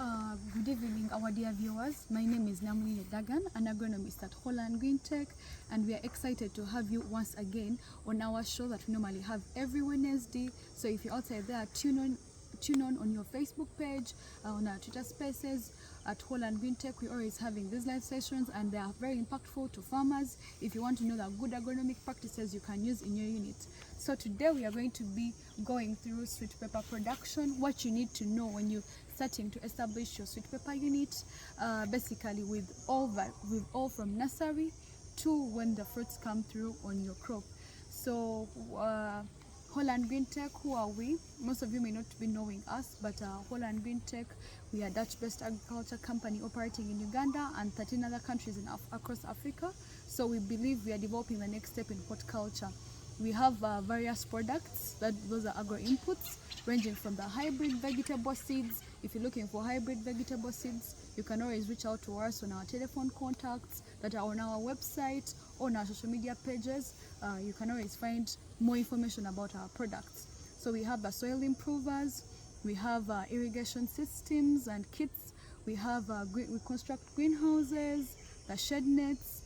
Good evening, our dear viewers. My name is Namuli Dagan, an agronomist at Holland Green Tech, and we are excited to have you once again on our show that we normally have every Wednesday. So if you're outside there, tune on your Facebook page, on our Twitter Spaces. At Holland Green Tech, we're always having these live sessions, and they are very impactful to farmers. If you want to know the good agronomic practices you can use in your unit. So today we are going to be going through sweet pepper production, what you need to know when you're starting to establish your sweet pepper unit, basically with all from nursery to when the fruits come through on your crop. So Holland Green Tech, who are we? Most of you may not be knowing us, but Holland Green Tech, we are a Dutch-based agriculture company operating in Uganda and 13 other countries across Africa. So we believe we are developing the next step in horticulture. We have various products, those are agro inputs, ranging from the hybrid vegetable seeds. If you're looking for hybrid vegetable seeds, you can always reach out to us on our telephone contacts that are on our website, on our social media pages. You can always find more information about our products. So we have the soil improvers, we have irrigation systems and kits, we have we construct greenhouses, the shed nets,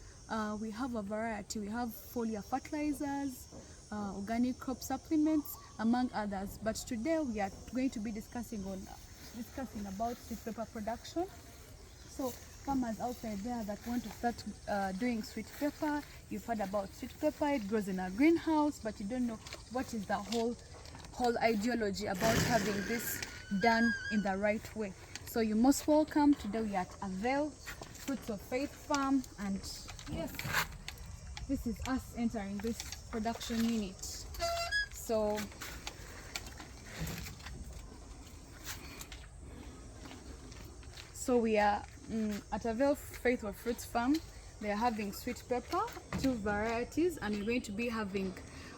we have a variety. We have foliar fertilizers, organic crop supplements, among others. But today we are going to be discussing about sweet pepper production. So farmers out there that want to start doing sweet pepper, you've heard about sweet pepper, it grows in a greenhouse, but you don't know what is the whole ideology about having this done in the right way. So you're most welcome. Today we are at Avail, Fruits of Faith Farm, and yes, this is us entering this production unit. So we are at Avail Faith of Fruits Farm. They are having sweet pepper, 2 varieties, and we're going to be having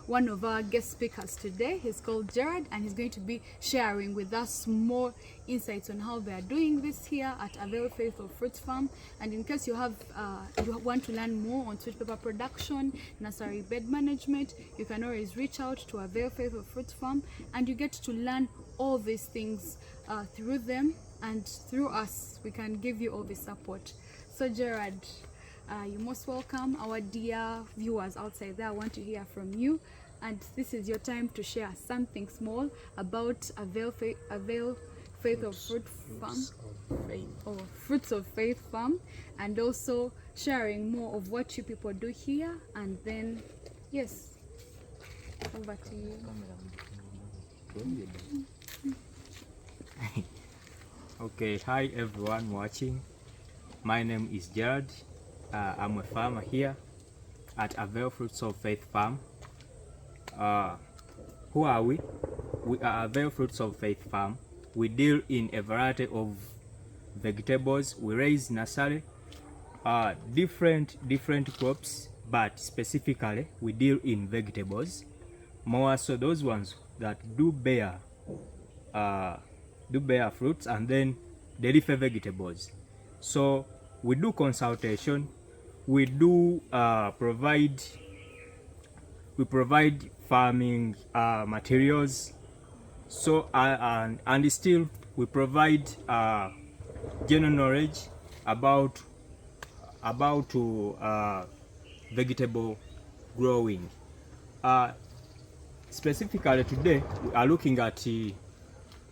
one of our guest speakers today. He's called Gerard, and he's going to be sharing with us more insights on how they are doing this here at Avail Faith of Fruits Farm. And in case you want to learn more on sweet pepper production, nursery bed management, you can always reach out to Avail Faith of Fruits Farm, and you get to learn all these things through them, and through us we can give you all the support. So Gerard, you're most welcome. Our dear viewers outside there, I want to hear from you, and this is your time to share something small about Avail Faith of Fruit Farm, or Fruits of Faith Farm, and also sharing more of what you people do here. And then yes, over to you. Okay, hi everyone watching. My name is Gerard. I'm a farmer here at Avail Fruits of Faith Farm. Who are we? We are Avail Fruits of Faith Farm. We deal in a variety of vegetables. We raise nursery, different crops, but specifically we deal in vegetables. More so those ones that do bear fruits, and then the leafy vegetables. So we do consultation, we do provide farming materials, so and still we provide general knowledge about vegetable growing. Specifically today we are looking at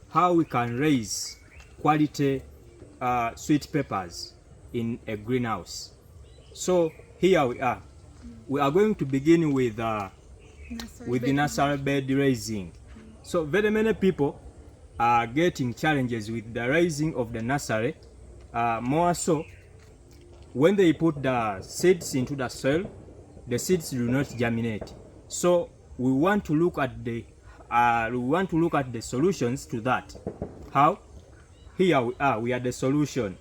how we can raise quality sweet peppers in a greenhouse. So here we are. We are going to begin with the nursery bed raising. So very many people are getting challenges with the raising of the nursery. More so, when they put the seeds into the soil, the seeds do not germinate. So we want to look at the solutions to that. How? Here we are. We are the solution.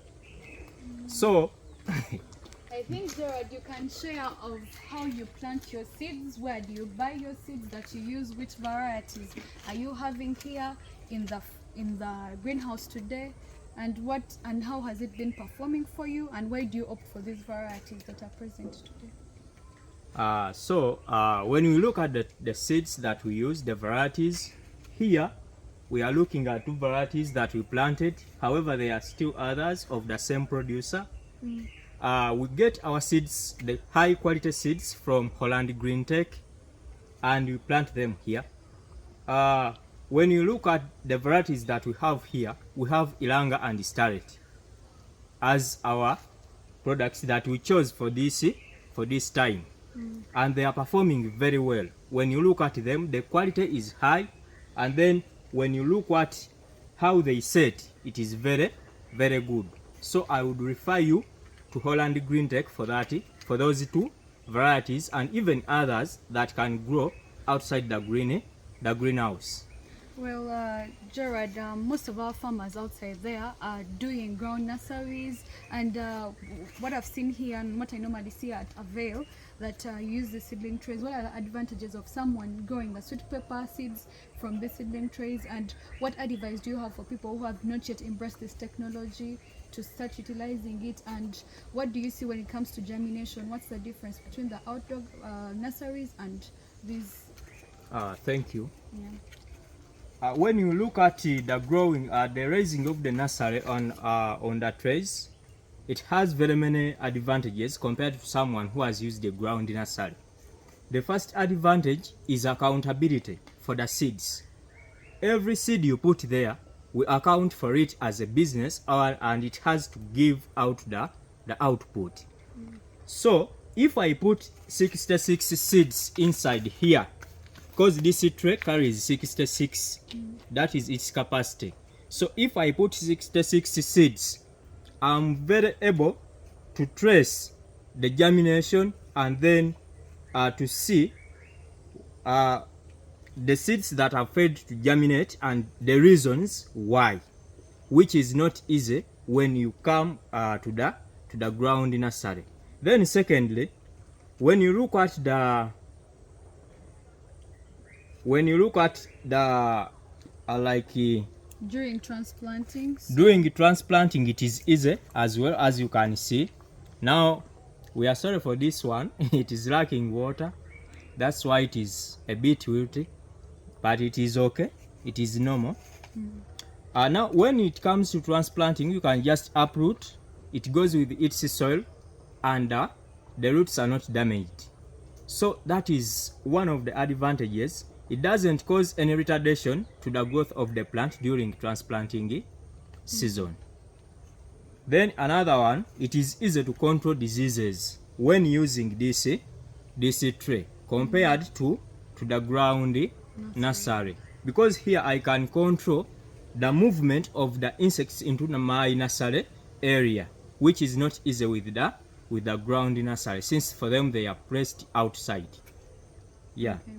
So I think Gerard, you can share of how you plant your seeds. Where do you buy your seeds that you use? Which varieties are you having here in the greenhouse today? And how has it been performing for you? And why do you opt for these varieties that are present today? When we look at the seeds that we use, the varieties, here we are looking at 2 varieties that we planted. However, there are still others of the same producer. We get our seeds, the high quality seeds from Holland Green Tech, and we plant them here. When you look at the varieties that we have here, we have Ilanga and Starlet as our products that we chose for this time. And they are performing very well. When you look at them, the quality is high, and then when you look at how they set, it is very, very good. So I would refer you to Holland Green Tech for that, for those 2 varieties, and even others that can grow outside the greenhouse. Well, Gerard, most of our farmers outside there are doing ground nurseries, and what I've seen here and what I normally see at Avail, that use the seedling trays. What are the advantages of someone growing the sweet pepper seeds from the seedling trays, and what advice do you have for people who have not yet embraced this technology to start utilizing it, and what do you see when it comes to germination? What's the difference between the outdoor nurseries and these? Thank you. Yeah. When you look at the growing, the raising of the nursery on the trays, it has very many advantages compared to someone who has used the ground nursery. The first advantage is accountability for the seeds. Every seed you put there, we account for it as a business, and it has to give out the output. So if I put 66 seeds inside here, because this tray carries 66, that is its capacity. So if I put 66 seeds, I'm very able to trace the germination, and then to see the seeds that have failed to germinate and the reasons why, which is not easy when you come to the ground nursery. Then secondly, when you look at the During transplanting? During transplanting, it is easy as well, as you can see. Now, we are sorry for this one. It is lacking water. That's why it is a bit wilty, but it is okay. It is normal. Now, when it comes to transplanting, you can just uproot. It goes with its soil, and the roots are not damaged. So that is one of the advantages. It doesn't cause any retardation to the growth of the plant during transplanting season. Then another one, it is easy to control diseases when using this tray compared to the ground nursery, because here I can control the movement of the insects into my nursery area, which is not easy with the ground nursery, since for them they are placed outside. Yeah. Okay.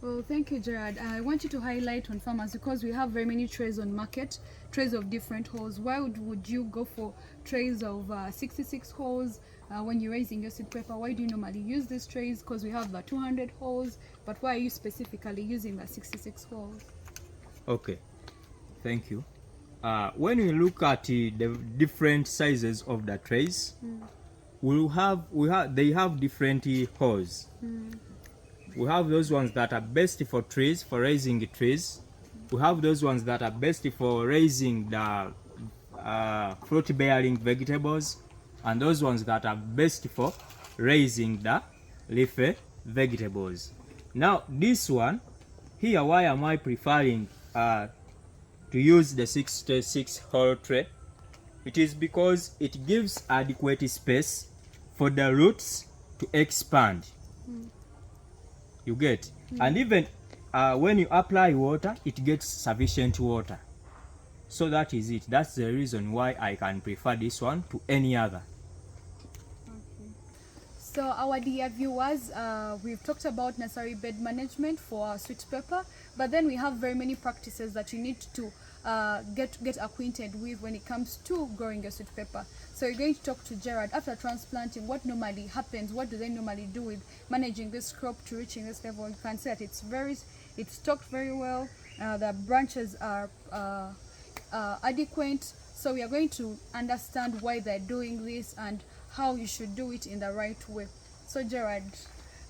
Well, thank you, Gerard. I want you to highlight on farmers, because we have very many trays on market, trays of different holes. Why would you go for trays of 66 holes when you're raising your seed pepper? Why do you normally use these trays? Because we have the 200 holes, but why are you specifically using the 66 holes? Okay, thank you. When we look at the different sizes of the trays, they have different holes. We have those ones that are best for trees, for raising trees. We have those ones that are best for raising the fruit-bearing vegetables, and those ones that are best for raising the leafy vegetables. Now, this one here, why am I preferring to use the 66 hole tray? It is because it gives adequate space for the roots to expand. You get, and even when you apply water, it gets sufficient water. So that is it. That's the reason why I can prefer this one to any other. Okay. So our dear viewers, we've talked about nursery bed management for our sweet pepper, but then we have very many practices that you need to get acquainted with when it comes to growing a sweet pepper. So you're going to talk to Gerard after transplanting. What normally happens? What do they normally do with managing this crop to reaching this level? You can see that it's stocked very well. The branches are adequate. So we are going to understand why they're doing this and how you should do it in the right way. So Gerard,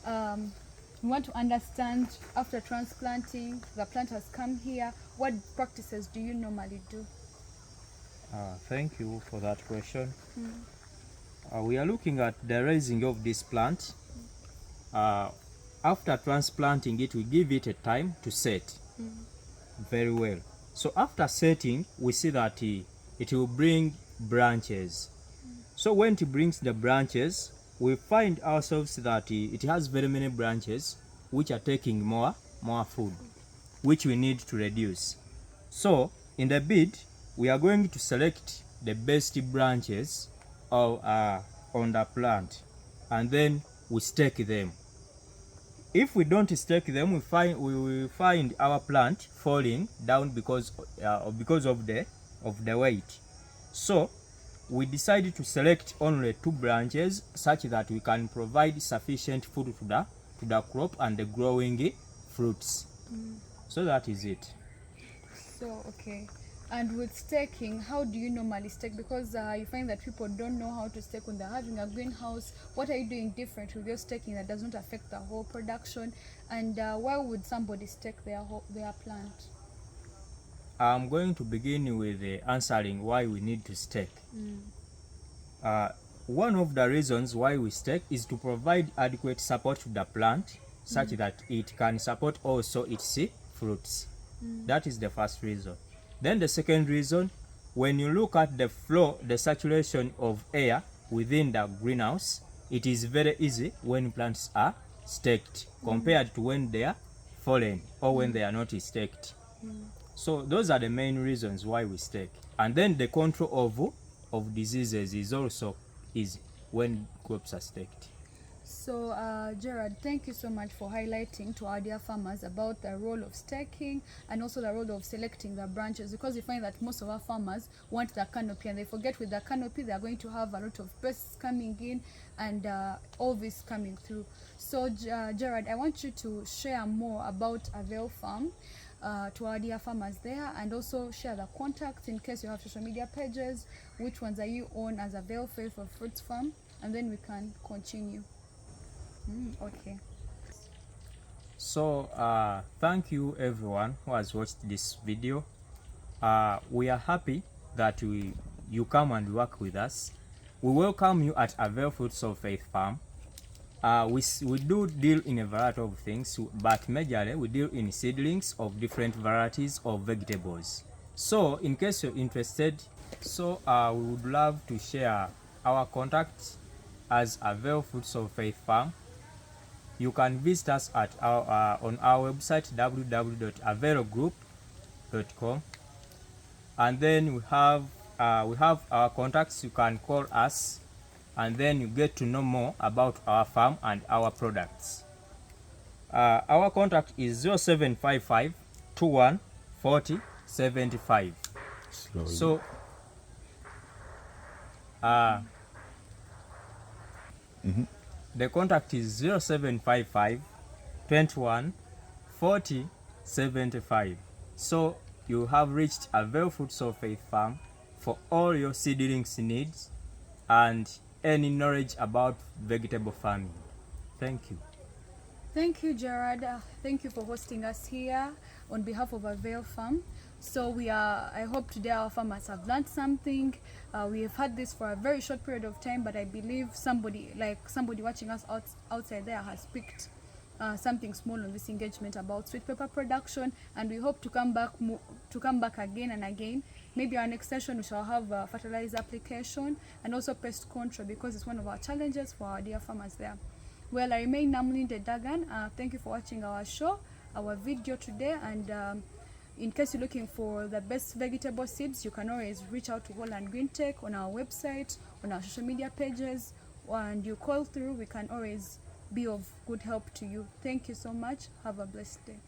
we want to understand, after transplanting, the plant has come here. what practices do you normally do? Thank you for that question. We are looking at the raising of this plant. After transplanting it, we give it a time to set very well. So after setting, we see that it will bring branches. So when it brings the branches, we find ourselves that it has very many branches which are taking more food, which we need to reduce. So in the bed, we are going to select the best branches of, on the plant, and then we stake them. If we don't stake them, we will find our plant falling down because of the weight. So we decided to select only 2 branches such that we can provide sufficient food to the crop and the growing fruits. So that is it. So okay. And with staking, how do you normally stake? Because you find that people don't know how to stake when they're having a greenhouse. What are you doing different with your staking that doesn't affect the whole production? And why would somebody stake their plant? I'm going to begin with answering why we need to stake. One of the reasons why we stake is to provide adequate support to the plant such that it can support also its fruits. That is the first reason. Then the second reason, when you look at the flow, the saturation of air within the greenhouse, it is very easy when plants are staked compared to when they are fallen or when they are not staked. So those are the main reasons why we stake. And then the control of diseases is also easy when crops are staked. So Gerard, thank you so much for highlighting to our dear farmers about the role of staking and also the role of selecting the branches, because we find that most of our farmers want the canopy and they forget with the canopy they are going to have a lot of pests coming in and all this coming through. So Gerard, I want you to share more about Avail Farm to our dear farmers there, and also share the contacts in case you have social media pages. Which ones are you on as Avail Faithful Fruits Farm? And then we can continue. Okay. So thank you everyone who has watched this video. We are happy that you come and work with us. We welcome you at Avail Fruits of Faith Farm. We do deal in a variety of things, but majorly we deal in seedlings of different varieties of vegetables. So in case you're interested, so we would love to share our contacts as Avail Fruits of Faith Farm. You can visit us at on our website www.availgroup.com, and then we have our contacts. You can call us and then you get to know more about our farm and our products. Our contact is 0755 21 40 75. Slowly. So the contact is 0755 21 40 75. So you have reached Avail Fruits of Faith Farm for all your seedlings needs and any knowledge about vegetable farming. Thank you. Thank you, Gerard. Thank you for hosting us here on behalf of Avail Farm. So I hope today our farmers have learned something. We have had this for a very short period of time, but I believe somebody watching us outside there has picked something small on this engagement about sweet pepper production, and we hope to come back again and again. Maybe our next session we shall have fertilizer application and also pest control, because it's one of our challenges for our dear farmers there. Well, I remain Namlinde Dagan. Thank you for watching our show, our video today, and in case you're looking for the best vegetable seeds, you can always reach out to Holland Green Tech on our website, on our social media pages, and you call through. We can always be of good help to you. Thank you so much. Have a blessed day.